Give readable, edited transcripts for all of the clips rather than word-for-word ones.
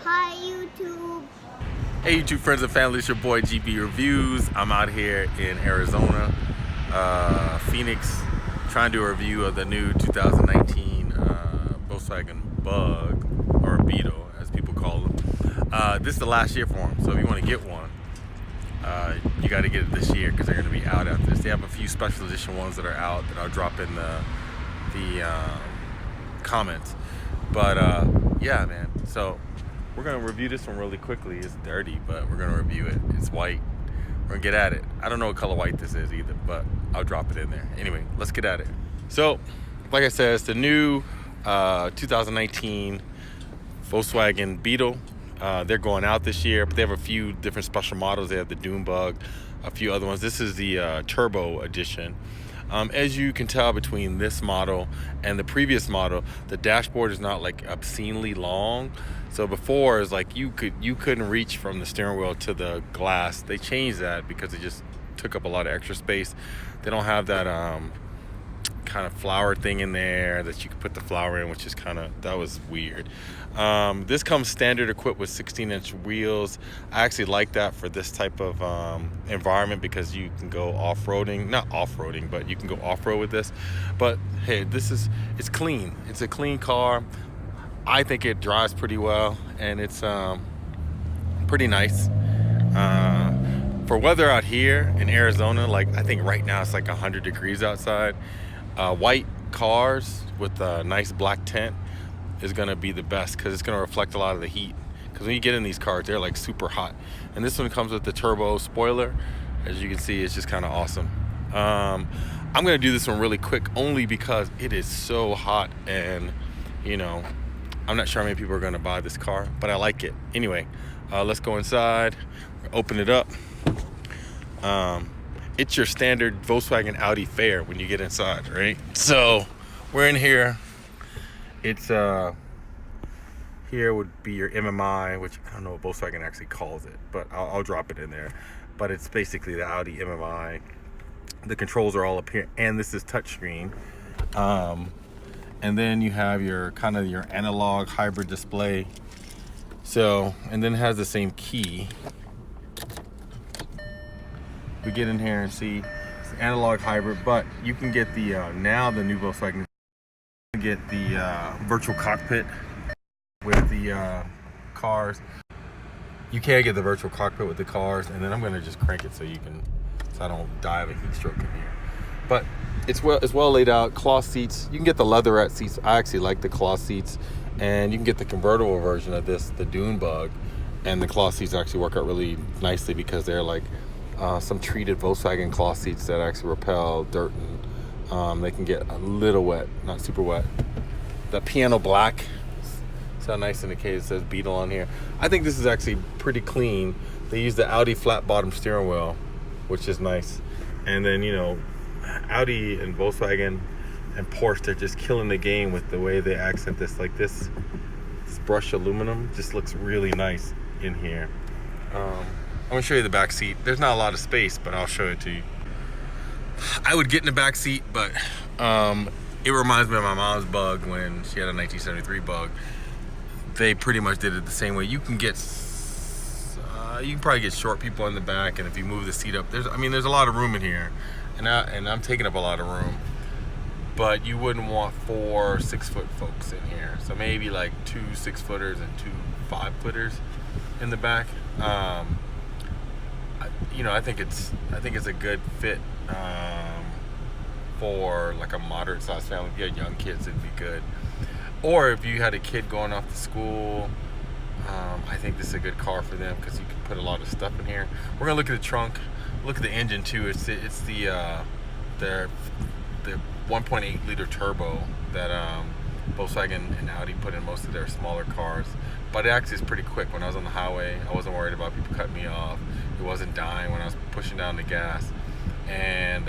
Hi, YouTube. Hey YouTube friends and family, it's your boy GB Reviews. I'm out here in Arizona, Phoenix, trying to do a review of the new 2019 Volkswagen Bug, or Beetle as people call them. This is the last year for them, so if you want to get one, you got to get it this year because they're going to be out after this. They have a few special edition ones that are out that I'll drop in the comments. But yeah, man, so we're gonna review this one really quickly. It's dirty, but we're gonna review it. It's white. We're gonna get at it. I don't know what color white this is either, but I'll drop it in there. Anyway, let's get at it. So, like I said, it's the new 2019 Volkswagen Beetle. They're going out this year, but they have a few different special models. They have the Dune Bug, a few other ones. This is the Turbo Edition. As you can tell between this model and the previous model, the dashboard is not like obscenely long. So before it's like you couldn't reach from the steering wheel to the glass. They changed that because it just took up a lot of extra space. They don't have that kind of flower thing in there that you could put the flower in, which is that was weird. This comes standard equipped with 16-inch wheels. I actually like that for this type of environment because you can go off-roading, not off-roading, but you can go off-road with this. But hey, it's clean. It's a clean car. I think it drives pretty well, and it's pretty nice. For weather out here in Arizona, like I think right now it's like 100 degrees outside. White cars with a nice black tint is going to be the best because it's going to reflect a lot of the heat. Because when you get in these cars, they're like super hot. And this one comes with the turbo spoiler. As you can see, it's just kind of awesome. I'm going to do this one really quick only because it is so hot, and I'm not sure how many people are going to buy this car, but I like it. Anyway, let's go inside, open it up. It's your standard Volkswagen Audi fare when you get inside, right? So we're in here. It's here would be your MMI, which I don't know what Volkswagen actually calls it, but I'll drop it in there. But it's basically the Audi MMI. The controls are all up here, and this is touchscreen. And then you have your your analog hybrid display. So, and then it has the same key. We get in here and see it's analog hybrid, but you can get the now the new Volkswagen, you can get the virtual cockpit with the cars. You can get the virtual cockpit with the cars, and then I'm gonna just crank it so I don't die of a heat stroke in here. But it's well laid out. Cloth seats. You can get the leatherette seats. I actually like the cloth seats, and you can get the convertible version of this, the Dune Bug, and the cloth seats actually work out really nicely because they're like some treated Volkswagen cloth seats that actually repel dirt, and they can get a little wet, not super wet. The piano black, it's how nice in the case it says Beetle on here. I think this is actually pretty clean. They use the Audi flat bottom steering wheel, which is nice. And then Audi and Volkswagen and Porsche, they're just killing the game with the way they accent this. Like this brushed aluminum just looks really nice in here. I'm gonna show you the back seat. There's not a lot of space, but I'll show it to you. I would get in the back seat, but it reminds me of my mom's Bug when she had a 1973 Bug. They pretty much did it the same way. You can probably get short people in the back, and if you move the seat up, there's a lot of room in here, and I'm taking up a lot of room. But you wouldn't want 4 6-foot folks in here, so maybe like 2 6-footers and 2 5-footers in the back. I think it's a good fit for like a moderate sized family. If you had young kids, it'd be good. Or if you had a kid going off to school, I think this is a good car for them because you can put a lot of stuff in here. We're gonna look at the trunk, look at the engine too. It's the 1.8 liter turbo that Volkswagen and Audi put in most of their smaller cars. But it actually is pretty quick. When I was on the highway, I wasn't worried about people cutting me off. It wasn't dying when I was pushing down the gas. And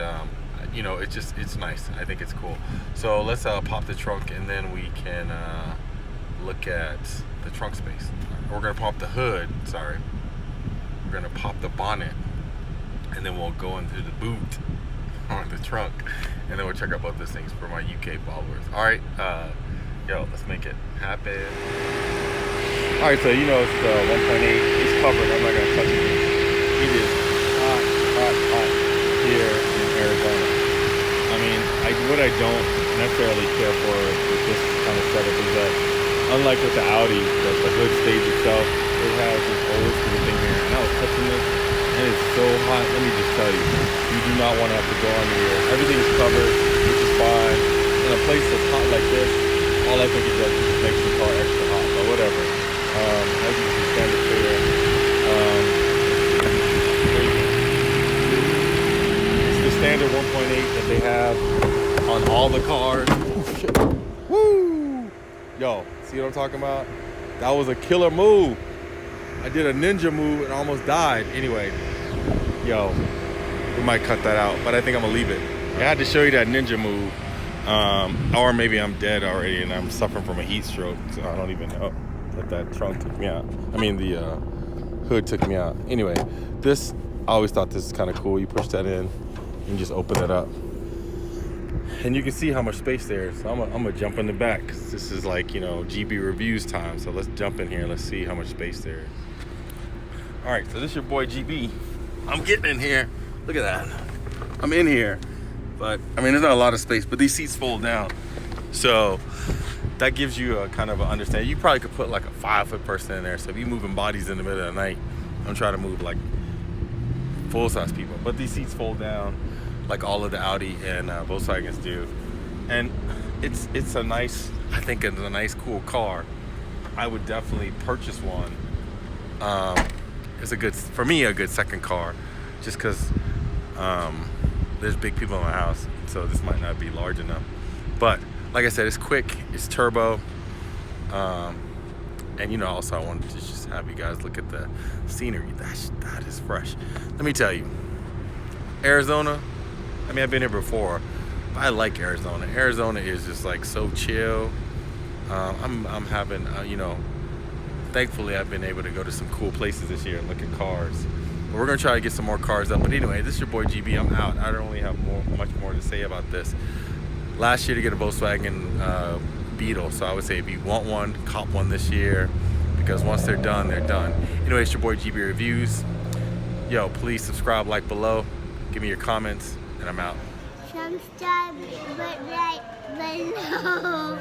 it's nice. I think it's cool. So let's pop the trunk, and then we can look at the trunk space. We're gonna pop the hood, we're gonna pop the bonnet, and then we'll go into the boot on the trunk, and then we'll check out both those things for my UK followers. All right, let's make it happen. All right, so you know it's 1.8. It's covered. I'm not gonna touch it. It is hot, hot, hot here in Arizona. I mean, what I don't necessarily care for with this kind of setup is that, unlike with the Audi, the hood stays itself. It has this old school thing here, and I was touching this, and it's so hot. Let me just tell you, you do not want to have to go under here. Everything is covered, which is fine. In a place that's hot like this, all I think it does is just makes the car extra hot, but whatever. As you can see, standard fare. It's the standard 1.8 that they have on all the cars. Woo! Yo, see what I'm talking about? That was a killer move. I did a ninja move and almost died. Anyway, yo, we might cut that out, but I think I'm gonna leave it. I had to show you that ninja move. Or maybe I'm dead already and I'm suffering from a heat stroke, so I don't even know that trunk took me out. I mean, the hood took me out. Anyway, I always thought this is kind of cool. You push that in and just open it up. And you can see how much space there is. So I'm gonna jump in the back, because this is like, you know, GB reviews time. So let's jump in here and let's see how much space there is. All right, so this is your boy GB. I'm getting in here. Look at that. I'm in here. But, I mean, there's not a lot of space, but these seats fold down. So that gives you a kind of an understanding. You probably could put like a 5-foot person in there. So if you're moving bodies in the middle of the night, I'm trying to move like full-size people. But these seats fold down like all of the Audi and Volkswagens do. And it's a nice, I think it's a nice, cool car. I would definitely purchase one. It's a good, for me, a good second car, just because there's big people in my house, so this might not be large enough. But like I said, it's quick, it's turbo, and you know, also I wanted to just have you guys look at the scenery. That is fresh. Let me tell you, Arizona, I mean, I've been here before, but I like Arizona. Arizona is just like so chill. I'm having, you know, thankfully I've been able to go to some cool places this year and look at cars. But we're gonna try to get some more cars up. But anyway, this is your boy GB. I'm out. I don't really have much more to say about this. Last year to get a Volkswagen Beetle, so I would say if you want one, cop one this year, because once they're done, they're done. Anyway, it's your boy GB Reviews. Yo, please subscribe, like below, give me your comments, and I'm out. Subscribe right below.